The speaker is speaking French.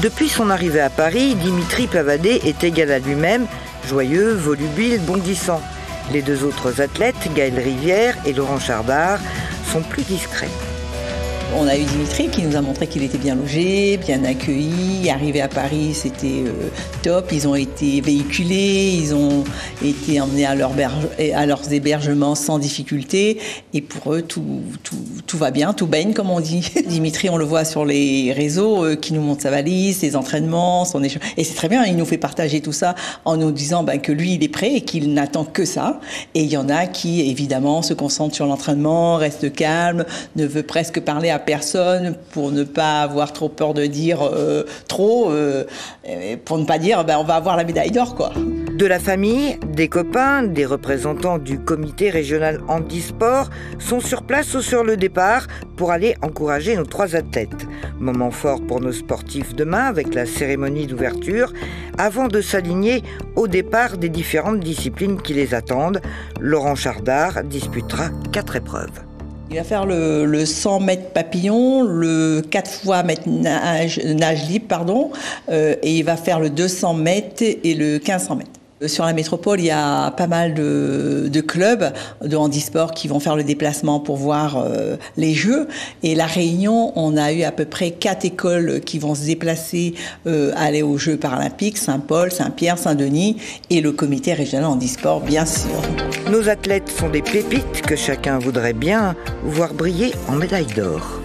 Depuis son arrivée à Paris, Dimitri Pavadé est égal à lui-même, joyeux, volubile, bondissant. Les deux autres athlètes, Gaël Rivière et Laurent Chardard, sont plus discrets. On a eu Dimitri qui nous a montré qu'il était bien logé, bien accueilli. Arrivé à Paris, c'était top. Ils ont été véhiculés, ils ont été emmenés à leurs hébergements sans difficulté. Et pour eux, tout va bien, tout baigne, comme on dit. Dimitri, on le voit sur les réseaux, qui nous montre sa valise, ses entraînements, son échange. Et c'est très bien, il nous fait partager tout ça en nous disant que lui, il est prêt et qu'il n'attend que ça. Et il y en a qui, évidemment, se concentrent sur l'entraînement, restent calmes, ne veut presque parler à personne pour ne pas avoir trop peur de dire trop, pour ne pas dire on va avoir la médaille d'or, quoi. De la famille, des copains, des représentants du comité régional handisport sont sur place ou sur le départ pour aller encourager nos 3 athlètes. Moment fort pour nos sportifs demain avec la cérémonie d'ouverture avant de s'aligner au départ des différentes disciplines qui les attendent. Laurent Chardard disputera 4 épreuves. Il va faire le 100 mètres papillon, le 4 fois mètres nage libre, et il va faire le 200 mètres et le 1500 mètres. Sur la métropole, il y a pas mal de clubs de handisport qui vont faire le déplacement pour voir les Jeux. Et La Réunion, on a eu à peu près 4 écoles qui vont se déplacer, aller aux Jeux paralympiques, Saint-Paul, Saint-Pierre, Saint-Denis et le comité régional handisport, bien sûr. Nos athlètes sont des pépites que chacun voudrait bien voir briller en médaille d'or.